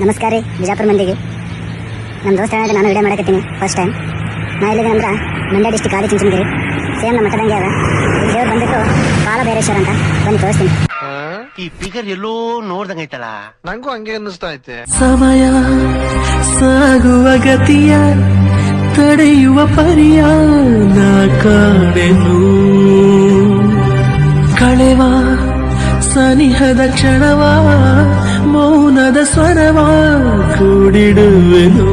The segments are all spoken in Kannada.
ನಮಸ್ಕಾರ ರೀ ಬಿಜಾಪುರ ಮಂದಿಗೆ. ನಮ್ಮ ದೋಸ್ತ ನಾನು ವಿಡಿಯೋ ಮಾಡಕತ್ತೀನಿ ಫಸ್ಟ್ ಟೈಮ್. ನಾ ಇಲ್ಲಿಗೆ ಅಂದ್ರೆ ಮಂಡ್ಯ ಡಿಸ್ಟಿಕ್ ಆದಿ ಚುಂಚನಗಿರಿ ಸೇಮ್ ನಮ್ಮ ಮಠದಂಗೆ ಅದ. ಇಲ್ಲಿ ದೇವ್ರು ಬಂದ್ಬಿಟ್ಟು ಕಾಲಭೈರೇಶ್ವರ ಅಂತ ಬನ್ನಿ ತೋರಿಸ್ತೀನಿ. ಈ ಫಿಗರ್ ಎಲ್ಲೋ ನೋಡ್ದಂಗೈತಲ್ಲ, ನಂಗೂ ಹಂಗೆ ಅನ್ನಿಸ್ತಾ ಐತೆ. ಸಮಯ ಸಾಗುವ ಗತಿಯ ತಡೆಯುವ ಪರಿಯ ನಾ ಕಾಣೆನು, ಕಳೆವ ಸನಿಹದ ಕ್ಷಣವ ಮೌನದ ಸ್ವರವ ಕೂಡಿಡುವೆನು.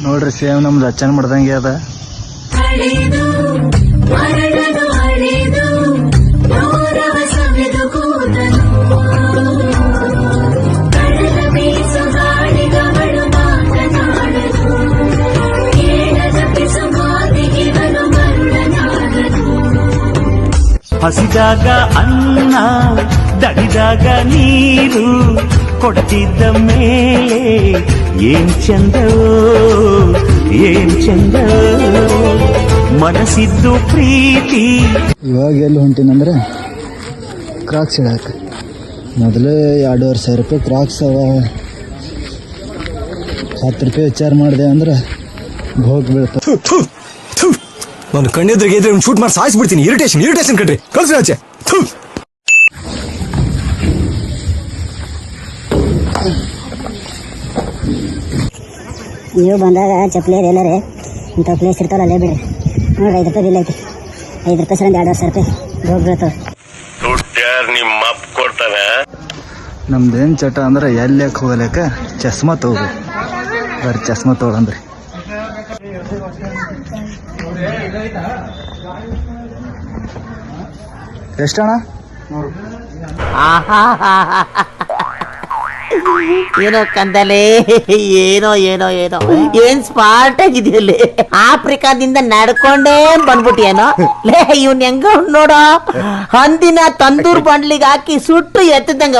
ನೋಡ್ರಿ ಸೇಮ್ ನಮ್ದು ಅಚ್ಚನ್ ಮಾಡ್ದಂಗೆ ಅದ. ಹಸಿದಾಗ ಅನ್ನ ದಡಿದಾಗ ನೀರು ಕೊಡ್ತಿದ್ದ ಮೇಲೆ ಏನ್ ಚಂದವೋ ಏನ್ ಚಂದವೋ ಮನಸ್ಸಿದ್ದು ಪ್ರೀತಿ. ಇವಾಗ ಎಲ್ಲಿ ಹೊಂಟೀನಂದ್ರೆ ಕ್ರಾಕ್ಸ್ ಇಡಕ್ಕೆ. ಮೊದಲೇ 2,500 ರೂಪಾಯಿ ಕ್ರಾಕ್ಸ್ ಅವ. 10 ರೂಪಾಯಿ ವಿಚಾರ ಮಾಡಿದೆ ಅಂದ್ರೆ ಹೋಗಿ ಬೀಳ್ತ. ನಾನು ಕಣ್ಣೆದ್ರಿಗೆ ಇದ್ರೆ ಶೂಟ್ ಮಾಡಿ ಸಾಯಿಸ್ಬಿಡ್ತೀನಿ. ಇರಿಟೇಷನ್ ಕಣ್ರಿ, ಕಳ್ಸಿ ಆಚೆ. ನೀವು ಬಂದಾಗ ಚಪ್ಪಲಿ ಎಲ್ಲರೇ ಇಂಥ ಪ್ಲೇಸ್ ಇರ್ತಾವಲ್ಲ ಅಲ್ಲೇ ಬಿಡ್ರಿ. ನೋಡ್ರಿ 5 ರೂಪಾಯಿ ಬಿಲ್ ಐತಿ. 5 ರೂಪಾಯಿ ಸರಿಂದ 2,500 ರೂಪಾಯಿ ಹೋಗಿ ಬೀಳ್ತಾವ. ನಿಮ್ಮ ಅಪ್ಪ ಕೊಡ್ತಾನೆ. ನಮ್ದೇನು ಚಟ ಅಂದ್ರೆ ಎಲ್ಲಕ್ಕೆ ಹೋಗ್ಲಿಕ್ಕೆ ಚಸ್ಮಾ ತಗೋಬೇಕು. ಬರ್ರಿ ಚಸ್ಮಾ ತಗೊಳಂದ್ರಿ. ಎಷ್ಟಣ್ಣ? ಏನೋ ಕಂದಲೆ, ಏನೋ ಏನೋ ಏನೋ ಏನ್ ಸ್ಮಾರ್ಟ್ ಆಗಿದೆಯಲ್ಲಿ. ಆಫ್ರಿಕಾದಿಂದ ನಡ್ಕೊಂಡೇ ಬಂದ್ಬಿಟ್ಟಿಯೇನೋ ಲೇ. ಇವ್ನ ಹೆಂಗ ನೋಡೋ, ಹಂದಿನ ತಂದೂರ್ ಬಂಡ್ಲಿಗೆ ಹಾಕಿ ಸುಟ್ಟು ಎತ್ತದಂಗ.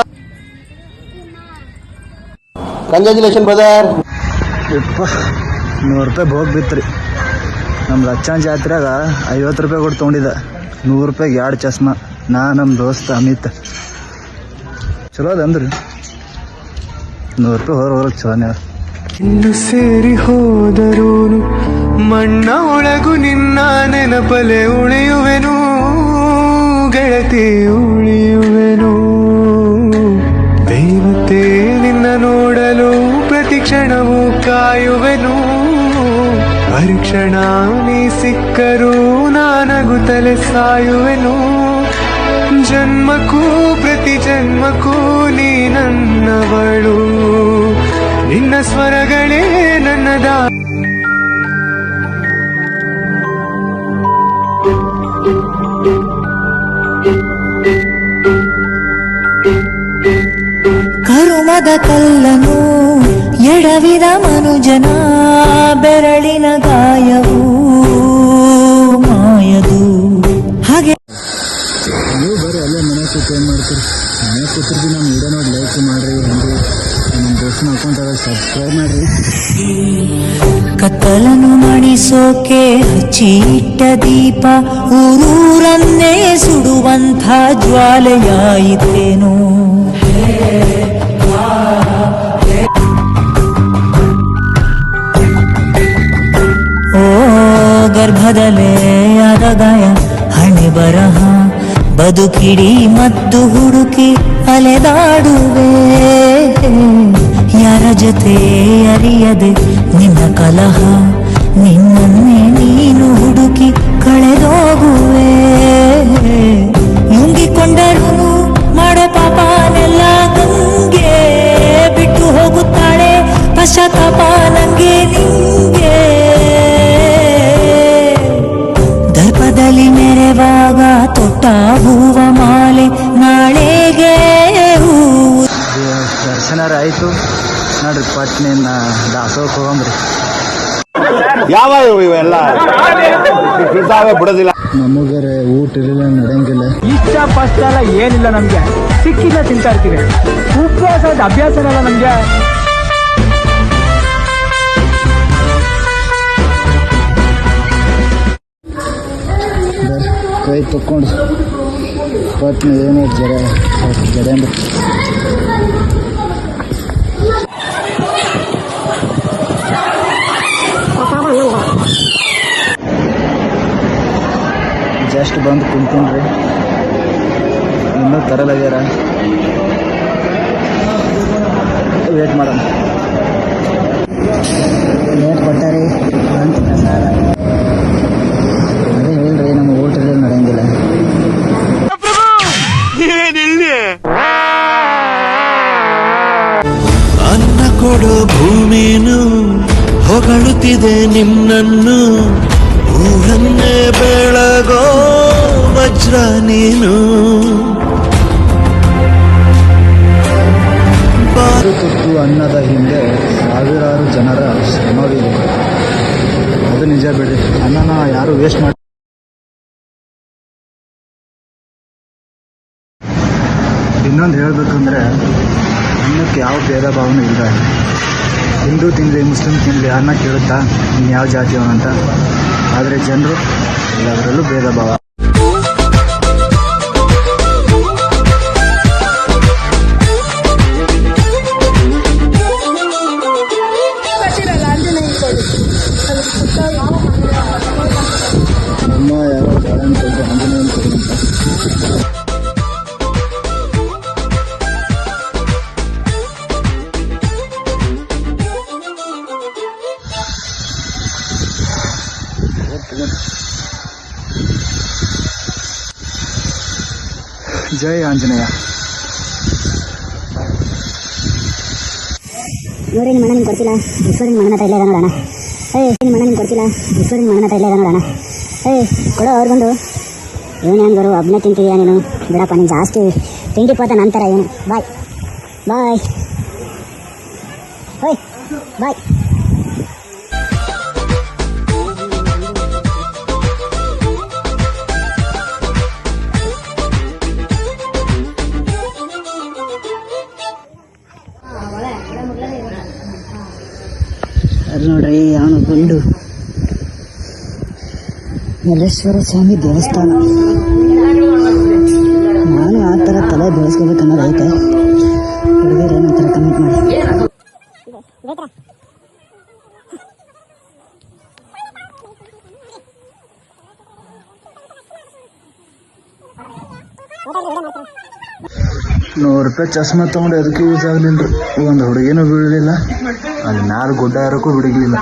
Congratulation brother. 100 ರೂಪಾಯಿ ಹೋಗಿ ಬಿತ್ರಿ. ನಮ್ಮ ಲಕ್ಷಾನ್ ಜಾತ್ರೆಯಾಗ 50 ರೂಪಾಯಿ ಕೊಟ್ಟು ತೊಗೊಂಡಿದ್ದ. 100 ರೂಪಾಯಿಗೆ 2 ಚಸ್ಮಾ. ನಮ್ಮ ದೋಸ್ತ ಅಮಿತ್ ಚಲೋ ಅದಂದ್ರಿ. 100 ರೂಪಾಯಿ ಹೊರಗೆ ಚಲೋನೇ. ಇನ್ನು ಸೇರಿ ಹೋದರೂನು ಮಣ್ಣ ಒಳಗು ನಿನ್ನ ನೆನಪಲೆ ಉಳಿಯುವೆನು, ಗೆಳತಿ ಉಳಿಯುವೆನು. ದೇವತೆ ನಿನ್ನ ನೋಡಲು ಪ್ರತಿ ಕ್ಷಣವೂ ಕಾಯುವೆನು. ಪರೀಕ್ಷಣ ನೀ ಸಿಕ್ಕರೂ ನಾನಗುತ್ತಲೆ ಸಾಯುವೆನು. ಜನ್ಮಕ್ಕೂ ಪ್ರತಿ ಜನ್ಮಕ್ಕೂ ನೀ ನನ್ನವಳು, ನಿನ್ನ ಸ್ವರಗಳೇ ನನ್ನದ. ಕರುಮದ ಕಲ್ಲನು ಎಡವಿದ ಮನುಜನ ಬೆರಳಿನ ಗಾಯವು ಮಾಯದು. ಹಾಗೆ ನೀವು ಬರ್ರಿ ಅಲ್ಲೇ ಮನೆ ಕೂತು ಏನು ಮಾಡ್ತೀರಿ? ಮನೆ ಕೂತ್ರಿ ನಮ್ಮ ವಿಡಿಯೋ ನೋಡಿ ಲೈಕ್ ಮಾಡಿರಿ. ಹಂಗೆ ನಮ್ಮ ದೋಸ್ತನ ಅಕೌಂಟ್ ಆಗ ಸಬ್ಸ್ಕ್ರೈಬ್ ಮಾಡಿರಿ. ಕತ್ತಲನ್ನು ಮಣಿಸೋಕೆ ಹಚ್ಚಿ ಇಟ್ಟ ದೀಪ ಊರೂರನ್ನೇ ಸುಡುವಂಥ ಜ್ವಾಲೆಯಾಯಿತೇನೋ. ಓ ಗರ್ಭದಲ್ಲೇ ಆದ ಗಾಯ ಹಣೆ ಬರಹ ಬದುಕಿಡಿ ಮದ್ದು ಹುಡುಕಿ ಅಲೆದಾಡುವೆ. ಯಾರ ಜೊತೆ ಅರಿಯದೆ ನಿನ್ನ ಕಲಹ, ನಿನ್ನನ್ನೇ ನೀನು ಹುಡುಕಿ ಕಳೆದೋಗುವೆ. ನುಂಗಿಕೊಂಡರೂ ಮಾಡೋ ಪಾಪನೆಲ್ಲ ಗಂಗೆ ಬಿಟ್ಟು ಹೋಗುತ್ತಾಳೆ. ಪಶ್ಚಾತ್ತಾಪ ನಂಗೆ ನಿಂಗೆ. ದರ್ಪದಲ್ಲಿ ಮೆರೆವಾಗ ತೊಟ್ಟ ಹೂವ ಮಾಲೆ ನಾಳೆಗೆ ದರ್ಶನಾರ ಆಯಿತು ನೋಡ್ರಿ. ಪಟ್ನಿನ ದಾಸೋಹಕ್ಕೆ ಹೋಗಂಬ್ರಿ. ಯಾವ ಇವೆಲ್ಲ ಬಿಡೋದಿಲ್ಲ. ನಮಗರೆ ಊಟ ಇರಲಿಲ್ಲ, ನಡೆಯಂಗಿಲ್ಲ. ಇಷ್ಟ ಪಷ್ಟ ಎಲ್ಲ ಏನಿಲ್ಲ ನಮ್ಗೆ. ಸಿಕ್ಕಿಲ್ಲ ತಿಂತಾ ಇರ್ತೀವಿ. ಉಪವಾಸದ ಅಭ್ಯಾಸ ಇರಲ್ಲ ನಮ್ಗೆ. ಕೈ ತಕ್ಕೊಂಡು ಪತ್ನಿ ಏನೋ ಜಡೆ ಅಂದ್ರೆ ಜಸ್ಟ್ ಬಂದು ಕುಂತೀನಿ ಇನ್ನೂ ತರಲಾಗ್ಯಾರ. ವೇಟ್ ಮಾಡೋಣ. ಲೇಟ್ ಕೊಟ್ಟಾರಿ ಅಂತ ಪ್ರಸಾದ ಅದೇ ಹೇಳ್ರಿ, ನಮ್ಮ ಹೋಟೆಲ್ ನಡೆಯಂಗಿಲ್ಲ. ಅನ್ನ ಕೊಡೋ ಭೂಮಿನು ಹೊಗಳುತ್ತಿದೆ ನಿನ್ನನ್ನು, ಊರನ್ನೇ ಬೆಳಗೋ ವಜ್ರ ನೀನು. ತುತ್ತು ಅನ್ನದ ಹಿಂದೆ ಸಾವಿರಾರು ಜನರ ಶ್ರಮವಿದೆ. ಅದು ನಿಜ ಬಿಡ್ರಿ. ಅನ್ನನ ಯಾರು ವೇಸ್ಟ್ ಮಾಡಿ. ಇನ್ನೊಂದು ಹೇಳ್ಬೇಕಂದ್ರೆ ಅನ್ನಕ್ಕೆ ಯಾವ ಭೇದ ಭಾವನೆ ಇಲ್ಲ. ಹಿಂದೂ ತಿನ್ನಲಿ ಮುಸ್ಲಿಂ ತಿನ್ನಲಿ ಅನ್ನ ಕೇಳುತ್ತಾ ನೀನು ಯಾವ ಜಾತಿಯವನು ಅಂತ. ಆದರೆ ಜನರು ಎಲ್ಲದರಲ್ಲೂ ಭೇದ ಭಾವ. ಅಮ್ಮ ಯಾರೋ ಬಾಳೆಹಣ್ಣು ಕೊಟ್ಟು ಆಂಜನೇಯನ ಕೊಡು ಅಂತ. ಜೈ ಆಂಜನೇಯ. ನೋಡಿ ನಿಮ್ಮ ಅಣ್ಣ ನಿಮ್ಗೆ ಕೊಡ್ತಿಲ್ಲ, ಈಶ್ವರನ ಮಣ್ಣನ ಹತ್ರ ಇಲ್ಲೇ ನೋಡೋಣ. ನಿಮ್ಮ ಅಣ್ಣ ನಿಮ್ಗೆ ಕೊಡ್ತಿಲ್ಲ, ಈಶ್ವರನ ಮಣ್ಣನ ಹತ್ರ ಇಲ್ಲೇ ನೋಡೋಣ. ಕೊಡೋ ಅವ್ರಿಗೊಂದು ಏನೇನು ಬರು ಒಬ್ಬನೇ ತಿಂತಿದ್ಯಾ ನೀನು? ಬಿಡಪ್ಪ, ನೀನು ಜಾಸ್ತಿ ತಿಂಡಿ ಪೋತ ನಂತರ ಏನು. ಬಾಯ್ ಬಾಯ್ ಓಯ್ ಬಾಯ್. ಅದು ನೋಡ್ರಿ, ಅವನು ಗುಂಡು ಮಲ್ಲೇಶ್ವರ ಸ್ವಾಮಿ ದೇವಸ್ಥಾನ. ನಾನು ಆ ಥರ ತಲೆ ಬೆಳೆಸ್ಕೋಬೇಕು ಅನ್ನೋದು ಐತೆ. ಹುಡುಗರು ಏನಂತಾರ ಕಮೆಂಟ್ ಮಾಡಿ. ₹100 ಚಸ್ಮಾ ತೊಗೊಂಡು ಅದಕ್ಕೆ ಯೂಸ್ ಆಗಲಿಲ್ಲ. ಒಂದು ಹುಡುಗಿನೂ ಬೀಳಲಿಲ್ಲ, ಅಲ್ಲಿ ಮ್ಯಾಲ ಗುಡ್ಡ ಯಾರಕ್ಕೂ ಬಿಡಲಿಲ್ಲ.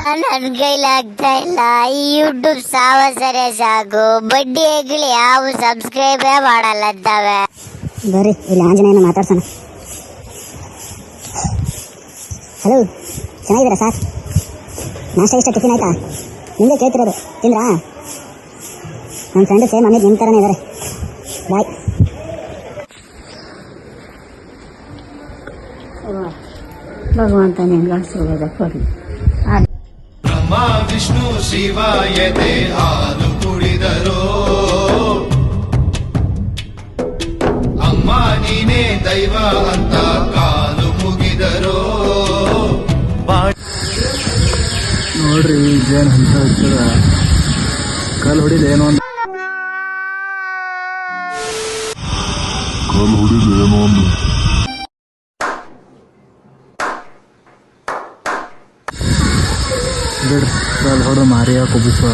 ನನ್ನ ಕೈಲಾಗ್ತಾ ಇಲ್ಲ. ಈ ಯೂಟ್ಯೂಬ್ ಸಾವಸರೆ ಸಾಕು. ಬಡ್ಡಿ ಹೇಗಲಿ ಯಾವ ಸಬ್ಸ್ಕ್ರೈಬೇ ಮಾಡಲ್ಲದ್ದಾವೆ. ಬರ್ರಿ ಇಲ್ಲಿ ಆಂಜನೇಯನ ಮಾತಾಡ್ಸೋಣ. ಹಲೋ, ಚೆನ್ನಾಗಿದ್ದೀರಾ ಸರ್? ನಾಷ್ಟ ಇಷ್ಟ ಟಿಫಿನ್ ಆಯ್ತಾ? ನಿಂಗೆ ಕೇಳ್ತಿರೋದು, ತಿಂದ್ರಾ? ನನ್ನ ಫ್ರೆಂಡು ಸೇಮ್ ಅಮಿತ್ ನಿಮ್ಮ ಥರನೇ ಇದ್ದಾರೆ. ಬಾಯ್. ಭಗವಂತ ನಿನ್ಗೆ ಕೊಡಿ. ಬ್ರಹ್ಮ ವಿಷ್ಣು ಶಿವ ಎದೆ ಹಾಲು ಕುಡಿದರೋ, ಅಮ್ಮ ನೀನೇ ದೈವ ಅಂತ ಕಾಲು ಮುಗಿದರೋ. ನೋಡ್ರಿ ಇದೇನು ಅಂತ ಇರ್ತದ, ಕಾಲು ಹೊಡಿಲೇನೋ ಒಂದು ಬಿಡ್ರಿ. ಕಾಲು ಹೊಡೆದು ಮಾರಿಯ ಕುಬಿಸುವ.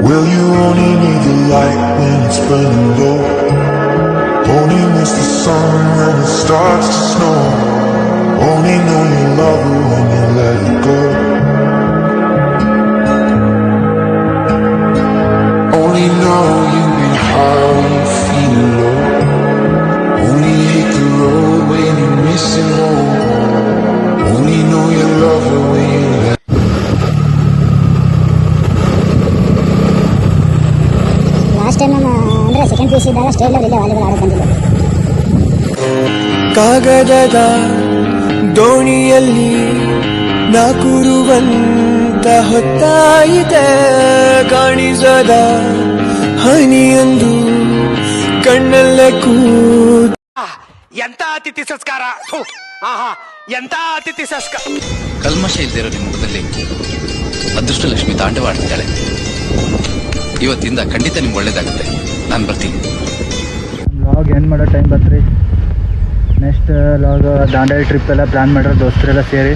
Well, you only need the light when it's burning low. Only miss the sun when it starts to snow. Only know you love her when you let it go. Only know you get high when you feel low. Only hate the road when you're missing home. Only know you love her when you let. Last time ನಮ್ಮ ಅಂದರೆ ಸೆಕೆಂಡ್ ಪಿ ಯು ಸಿ ಇದ್ದಾಗ ಸ್ಟೇಟ್ ಲೆವೆಲ್ ಇಲ್ಲೇ ವಾಲಿಬಾಲ್ ಆಡೋಕೆ ಬಂದಿದ್ದು. ಕಾಗದದ ದೋಣಿಯಲ್ಲಿ ನಾಕುರುವಂತ ಹೊತ್ತಾಯಿತೆ, ಕಾಣಿಸದ ಹನಿಯೊಂದು ಕಣ್ಣಲ್ಲೇ ಕೂತ. ಎಂತ ಅತಿಥಿ ಸಂಸ್ಕಾರ! ಎಂತ ಅತಿಥಿ ಸಂಸ್ಕಾರ! ಕಲ್ಮಶ ಇಲ್ದಿರೋ ನಿಮ್ಮ ಮುಖದಲ್ಲಿ ಅದೃಷ್ಟ ಲಕ್ಷ್ಮಿ ತಾಂಡವಾಡ್ತಿದ್ದಾಳೆ. ಇವತ್ತಿಂದ ಖಂಡಿತ ನಿಮ್ಗೆ ಒಳ್ಳೇದಾಗುತ್ತೆ. ನಾನು ಬರ್ತೀನಿ. ಲಾಗ್ ಏನು ಮಾಡೋ ಟೈಮ್ ಬತ್ರಿ. ನೆಕ್ಸ್ಟ್ ಲಾಗ್ ದಾಂಡೇಲಿ ಟ್ರಿಪ್ ಎಲ್ಲ ಪ್ಲ್ಯಾನ್ ಮಾಡ್ರೆ ದೋಸ್ತರೆಲ್ಲ ಸೇರಿ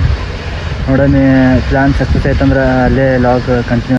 ನೋಡೋಣ. ಪ್ಲ್ಯಾನ್ ಸಕ್ಸಸ್ ಆಯ್ತಂದ್ರೆ ಅಲ್ಲೇ ಲಾಗ್ ಕಂಟಿನ್ಯೂ